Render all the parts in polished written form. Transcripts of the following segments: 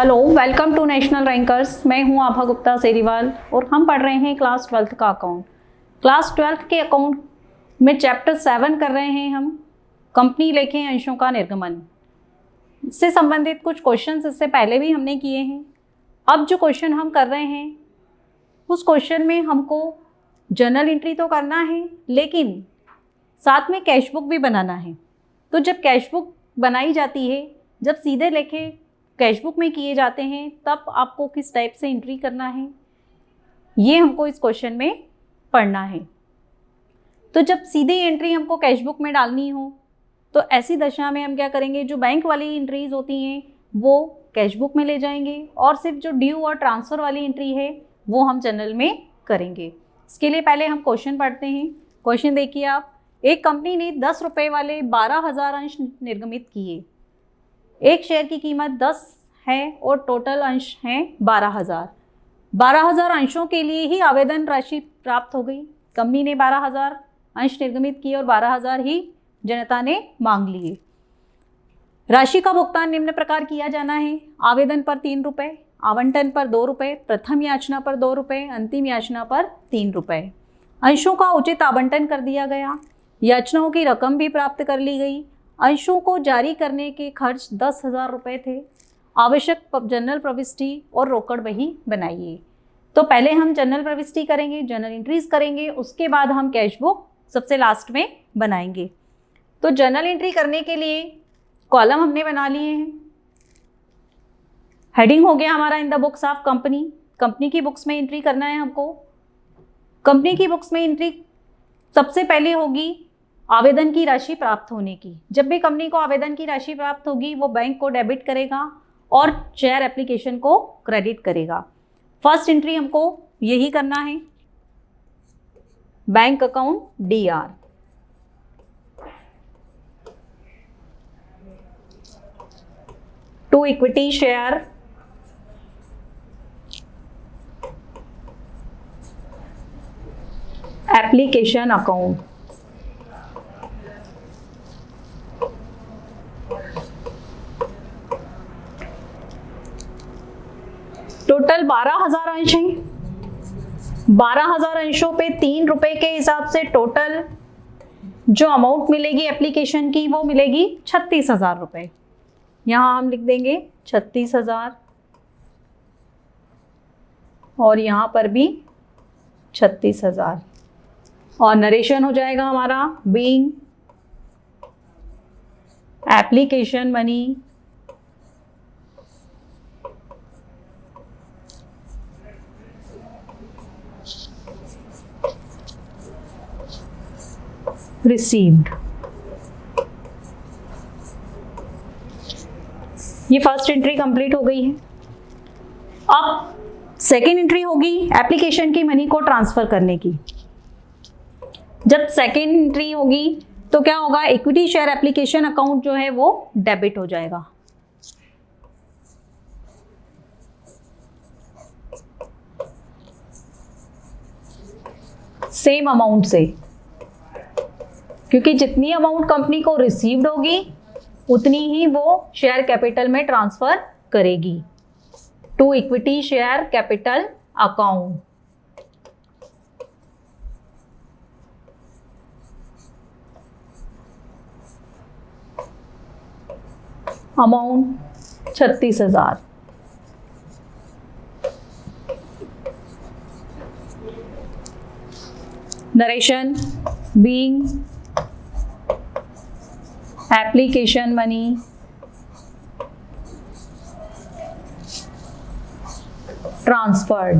Hello, welcome to National Rankers. मैं हूं आभा गुप्ता सेरीवाल और हम पढ़ रहे हैं क्लास 12th का अकाउंट। क्लास 12th के अकाउंट में चैप्टर 7 कर रहे हैं हम, कंपनी लेखे अंशों का निर्गमन। इससे संबंधित कुछ क्वेश्चंस इससे पहले भी हमने किए हैं। अब जो क्वेश्चन हम कर रहे हैं उस क्वेश्चन में हमको जर्नल एंट्री तो करना है, लेकिन साथ में कैश बुक भी बनाना है। तो जब कैश बुक बनाई जाती है, जब सीधे लेखे कैश बुक में किए जाते हैं, तब आपको किस टाइप से एंट्री करना है ये हमको इस क्वेश्चन में पढ़ना है। तो जब सीधी एंट्री हमको कैश बुक में डालनी हो तो ऐसी दशा में हम क्या करेंगे, जो बैंक वाली एंट्रीज होती हैं वो कैश बुक में ले जाएंगे और सिर्फ जो ड्यू और ट्रांसफ़र वाली एंट्री है वो हम जनरल में करेंगे। इसके लिए पहले हम क्वेश्चन पढ़ते हैं। क्वेश्चन देखिए आप, एक कंपनी ने 10 रुपये वाले 12,000 अंश निर्गमित किए। एक शेयर की कीमत 10 है और टोटल अंश हैं 12,000। 12,000 अंशों के लिए ही आवेदन राशि प्राप्त हो गई। कंपनी ने 12,000 अंश निर्गमित किए और 12,000 ही जनता ने मांग लिए। राशि का भुगतान निम्न प्रकार किया जाना है। आवेदन पर 3 रुपये, आवंटन पर 2 रुपये, प्रथम याचना पर 2 रुपये, अंतिम याचना पर 3 रुपये। अंशों का उचित आवंटन कर दिया गया। याचनाओं की रकम भी प्राप्त कर ली गई। अंशों को जारी करने के खर्च 10,000 रुपये थे। आवश्यक जनरल प्रविष्टि और रोकड़ बही बनाइए। तो पहले हम जनरल प्रविष्टि करेंगे, जनरल एंट्रीज करेंगे, उसके बाद हम कैश बुक सबसे लास्ट में बनाएंगे। तो जनरल एंट्री करने के लिए कॉलम हमने बना लिए हैं। हेडिंग हो गया हमारा in the books of company. Company की बुक्स में एंट्री करना है हमको। कंपनी की बुक्स में एंट्री सबसे पहले होगी आवेदन की राशि प्राप्त होने की। जब भी कंपनी को आवेदन की राशि प्राप्त होगी वो बैंक को डेबिट करेगा और शेयर एप्लीकेशन को क्रेडिट करेगा। फर्स्ट एंट्री हमको यही करना है, bank account DR। To equity share application account. Total 12,000 अंश हैं। 12,000 अंशों पे 3 रुपए के हिसाब से टोटल जो अमाउंट मिलेगी एप्लीकेशन की वो मिलेगी 36,000 रुपये। यहाँ हम लिख देंगे 36,000 और यहाँ पर भी 36,000 और नरेशन हो जाएगा हमारा बीइंग एप्लीकेशन मनी रिसीव्ड। ये फर्स्ट एंट्री कंप्लीट हो गई है। अब सेकेंड एंट्री होगी एप्लीकेशन की मनी को ट्रांसफर करने की। जब सेकेंड एंट्री होगी तो क्या होगा, इक्विटी शेयर एप्लीकेशन अकाउंट जो है वो डेबिट हो जाएगा। सेम अमाउंट से, क्योंकि जितनी अमाउंट कंपनी को रिसीव्ड होगी उतनी ही वो शेयर कैपिटल में ट्रांसफर करेगी। To equity share capital account. Amount 36,000। Narration being application money transferred.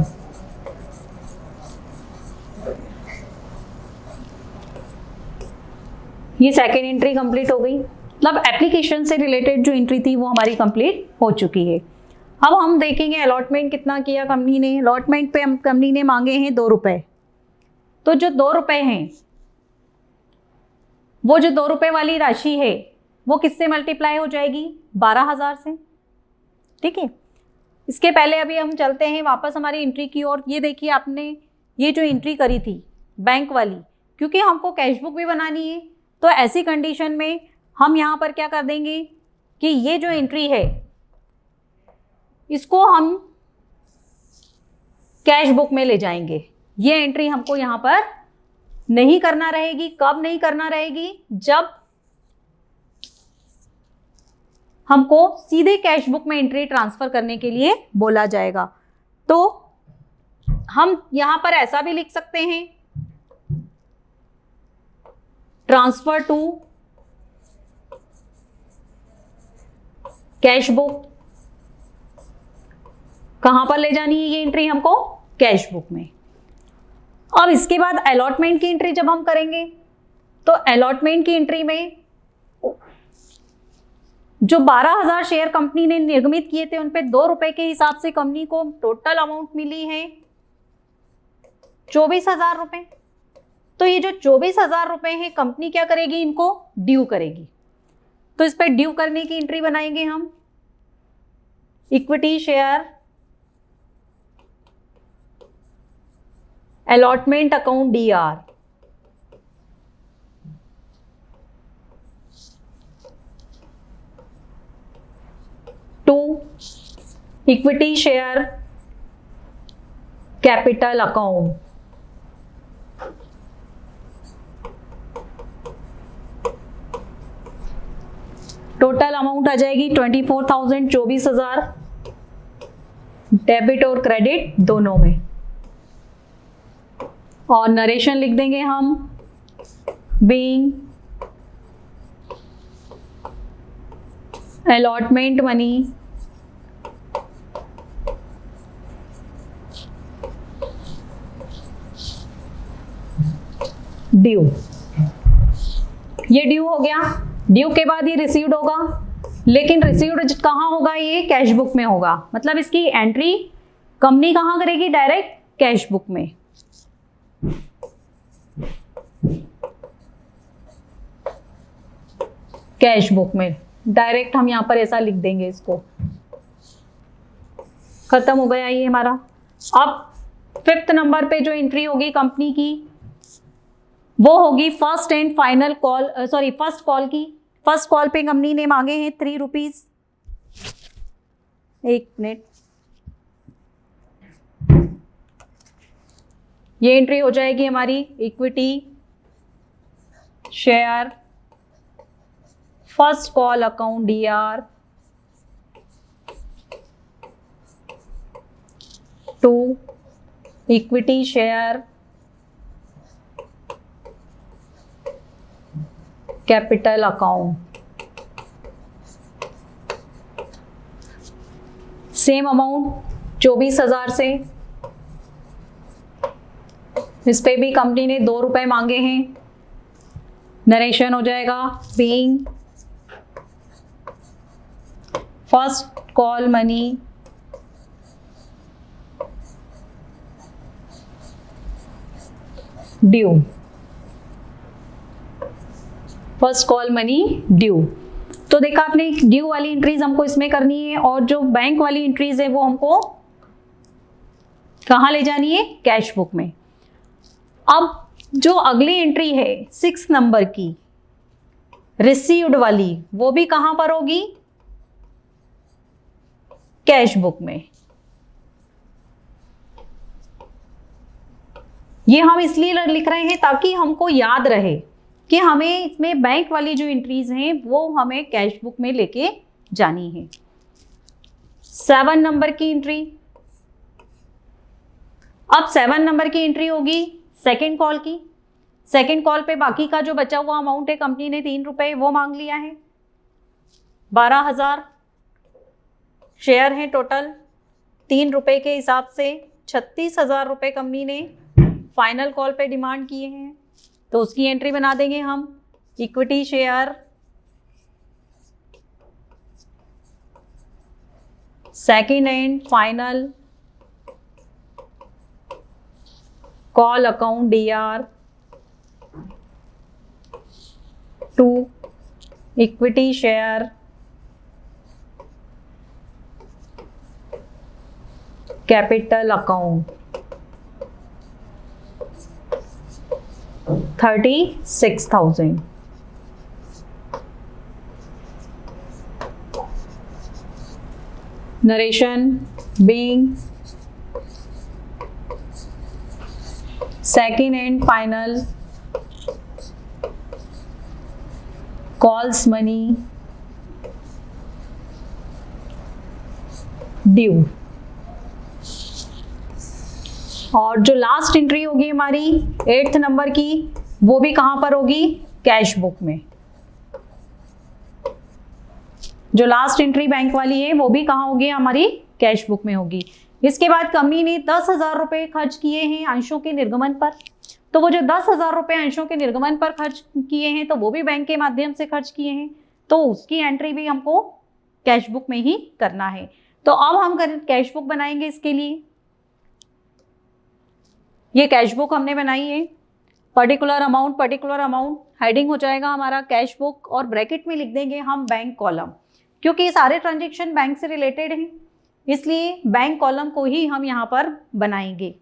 ये सेकेंड एंट्री कंप्लीट हो गई। मतलब एप्लीकेशन से रिलेटेड जो एंट्री थी वो हमारी कंप्लीट हो चुकी है। अब हम देखेंगे अलॉटमेंट कितना किया कंपनी ने। अलॉटमेंट पे कंपनी ने मांगे हैं 2 रुपये। तो जो 2 रुपये हैं वो जो 2 रुपये वाली राशि है वो किससे मल्टीप्लाई हो जाएगी, 12,000 से। ठीक है, इसके पहले अभी हम चलते हैं वापस हमारी एंट्री की ओर। ये देखिए आपने ये जो एंट्री करी थी बैंक वाली, क्योंकि हमको कैश बुक भी बनानी है तो ऐसी कंडीशन में हम यहाँ पर क्या कर देंगे कि ये जो एंट्री है इसको हम कैश बुक में ले जाएंगे। ये एंट्री हमको यहां पर नहीं करना रहेगी। कब नहीं करना रहेगी? जब हमको सीधे कैश बुक में एंट्री ट्रांसफर करने के लिए बोला जाएगा। तो हम यहां पर ऐसा भी लिख सकते हैं, ट्रांसफर टू कैश बुक। कहां पर ले जानी है ये एंट्री हमको? कैश बुक में। अब इसके बाद अलॉटमेंट की एंट्री जब हम करेंगे तो अलॉटमेंट की एंट्री में जो 12,000 शेयर कंपनी ने निर्गमित किए थे उन पे 2 रुपए के हिसाब से कंपनी को टोटल अमाउंट मिली है 24,000 रुपए। तो ये जो 24,000 रुपए है कंपनी क्या करेगी? इनको ड्यू करेगी। तो इस पे ड्यू करने की एंट्री बनाएंगे हम, equity share allotment account DR। To equity share capital account. Total amount आ जाएगी 24,000, 24,000, डेबिट और क्रेडिट दोनों में। और नरेशन लिख देंगे हम, बीइंग अलॉटमेंट मनी ड्यू। ये ड्यू हो गया। ड्यू के बाद ये रिसीव्ड होगा, लेकिन रिसीव्ड कहाँ होगा? ये कैश बुक में होगा। मतलब इसकी एंट्री कंपनी कहाँ करेगी? डायरेक्ट कैश बुक में। कैश बुक में डायरेक्ट हम यहां पर ऐसा लिख देंगे इसको। खत्म हो गया ये हमारा। अब 5th नंबर पे जो एंट्री होगी कंपनी की वो होगी first and final call, first call की। फर्स्ट कॉल पे कंपनी ने मांगे हैं 3 रुपीज। एक मिनट, ये एंट्री हो जाएगी हमारी equity share first call account DR to equity share capital account. Same amount 24,000 से। इस पे भी कंपनी ने 2 रुपए मांगे हैं। नरेशन हो जाएगा, being first call money due. First call money due. तो देखा आपने, ड्यू वाली एंट्रीज हमको इसमें करनी है और जो बैंक वाली एंट्रीज है वो हमको कहाँ ले जानी है? कैश बुक में। अब जो अगली एंट्री है 6 नंबर की रिसीव्ड वाली, वो भी कहां पर होगी? कैश बुक में। ये हम इसलिए लिख रहे हैं ताकि हमको याद रहे कि हमें इसमें बैंक वाली जो एंट्रीज हैं वो हमें कैश बुक में लेके जानी है। 7 नंबर की एंट्री। अब 7 नंबर की एंट्री होगी सेकेंड कॉल की। सेकेंड कॉल पे बाकी का जो बचा हुआ अमाउंट है, कंपनी ने 3 रुपए वो मांग लिया है। 12,000 शेयर हैं टोटल। 3 रुपए के हिसाब से 36,000 रुपए कंपनी ने फाइनल कॉल पे डिमांड किए हैं। तो उसकी एंट्री बना देंगे हम, equity share second and final call account DR to equity share capital account 36,000। narration being second and final, calls money due। और जो लास्ट एंट्री होगी हमारी 8th नंबर की, वो भी कहाँ पर होगी? कैश बुक में। जो लास्ट एंट्री बैंक वाली है वो भी कहाँ होगी? हमारी कैश बुक में होगी। इसके बाद कंपनी ने 10,000 रुपये खर्च किए हैं अंशों के निर्गमन पर, तो वो जो 10,000 रुपये अंशों के निर्गमन पर खर्च किए हैं तो वो भी बैंक के माध्यम से खर्च किए हैं, तो उसकी एंट्री भी हमको कैश बुक में ही करना है। तो अब हम कैश बुक बनाएंगे। इसके लिए ये कैश बुक हमने बनाई है, पर्टिकुलर अमाउंट हेडिंग हो जाएगा हमारा कैश बुक, और ब्रैकेट में लिख देंगे हम बैंक कॉलम, क्योंकि ये सारे ट्रांजेक्शन बैंक से रिलेटेड हैं, इसलिए बैंक कॉलम को ही हम यहाँ पर बनाएंगे।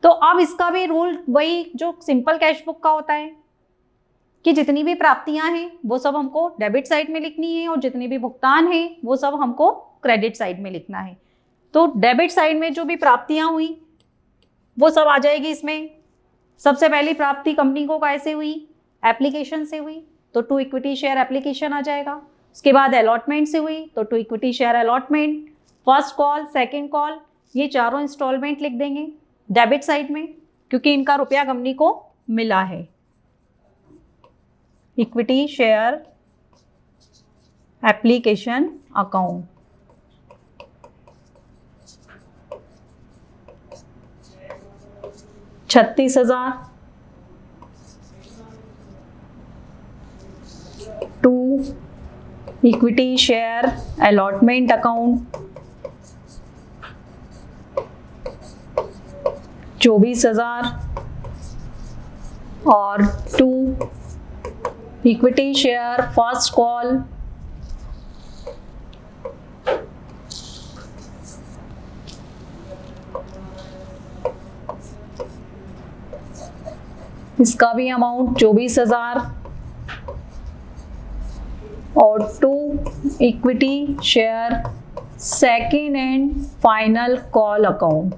तो अब इसका भी रूल वही जो सिंपल कैश बुक का होता है कि जितनी भी प्राप्तियां हैं वो सब हमको डेबिट साइड में लिखनी है, और जितने भी भुगतान हैं वो सब हमको क्रेडिट साइड में लिखना है। तो डेबिट साइड में जो भी प्राप्तियां हुई वो सब आ जाएगी इसमें। सबसे पहली प्राप्ति कंपनी को कैसे हुई? एप्लीकेशन से हुई, तो टू इक्विटी शेयर एप्लीकेशन आ जाएगा। उसके बाद अलॉटमेंट से हुई, तो to equity share allotment. First call, second call, ये चारों इंस्टॉलमेंट लिख देंगे डेबिट साइड में, क्योंकि इनका रुपया कंपनी को मिला है। Equity share application account, $36,000। To equity share allotment account 24,000, और to equity share first call इसका भी अमाउंट 24,000, और to equity share second and final call account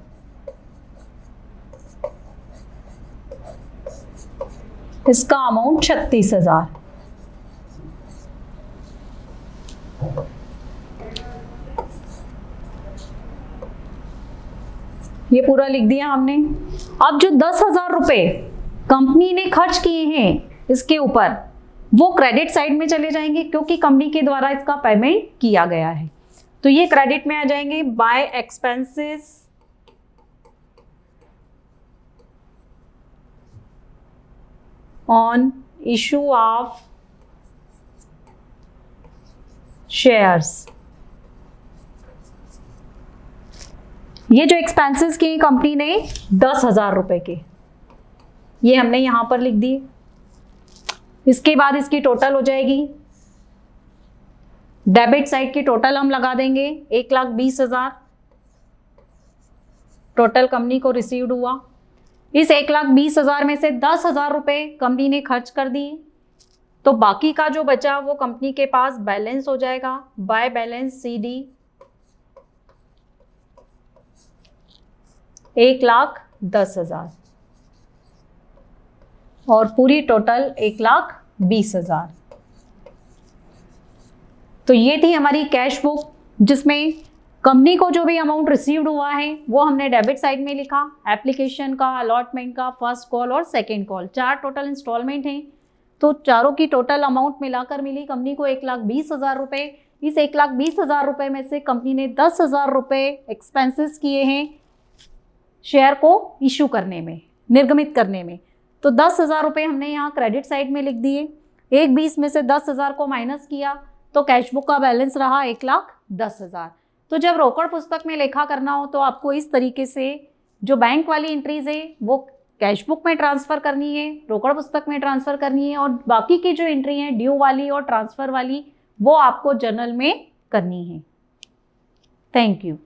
इसका अमाउंट 36,000। ये पूरा लिख दिया हमने। अब जो 10,000 रुपये कंपनी ने खर्च किए हैं इसके ऊपर, वो क्रेडिट साइड में चले जाएंगे, क्योंकि कंपनी के द्वारा इसका पेमेंट किया गया है, तो ये क्रेडिट में आ जाएंगे। By expenses on issue of shares. ये जो एक्सपेंसेस किए कंपनी ने 10,000 रुपए के, ये हमने यहां पर लिख दिए। इसके बाद इसकी टोटल हो जाएगी, डेबिट साइड की टोटल हम लगा देंगे 1,20,000 टोटल कंपनी को रिसीव्ड हुआ। इस 1,20,000 में से 10,000 रुपये कंपनी ने खर्च कर दिए, तो बाकी का जो बचा वो कंपनी के पास बैलेंस हो जाएगा। बाय बैलेंस CD 1,10,000, और पूरी टोटल 1,20,000। तो ये थी हमारी कैश बुक, जिसमें कंपनी को जो भी अमाउंट रिसीव्ड हुआ है वो हमने डेबिट साइड में लिखा। एप्लीकेशन का, अलॉटमेंट का, फर्स्ट कॉल और सेकेंड कॉल, 4 टोटल इंस्टॉलमेंट हैं, तो चारों की टोटल अमाउंट मिलाकर मिली कंपनी को 1,20,000 रुपये। इस 1,20,000 रुपये में से कंपनी ने 10,000 रुपये एक्सपेंसेस किए हैं शेयर को इशू करने में, निर्गमित करने में, तो 10,000 रुपये हमने यहाँ क्रेडिट साइड में लिख दिए। 1,20,000 में से 10,000 को माइनस किया तो कैश बुक का बैलेंस रहा 1,10,000। तो जब रोकड़ पुस्तक में लेखा करना हो तो आपको इस तरीके से जो बैंक वाली एंट्रीज है वो कैश बुक में ट्रांसफ़र करनी है, रोकड़ पुस्तक में ट्रांसफ़र करनी है, और बाकी की जो एंट्री है ड्यू वाली और ट्रांसफ़र वाली वो आपको जर्नल में करनी है। Thank you.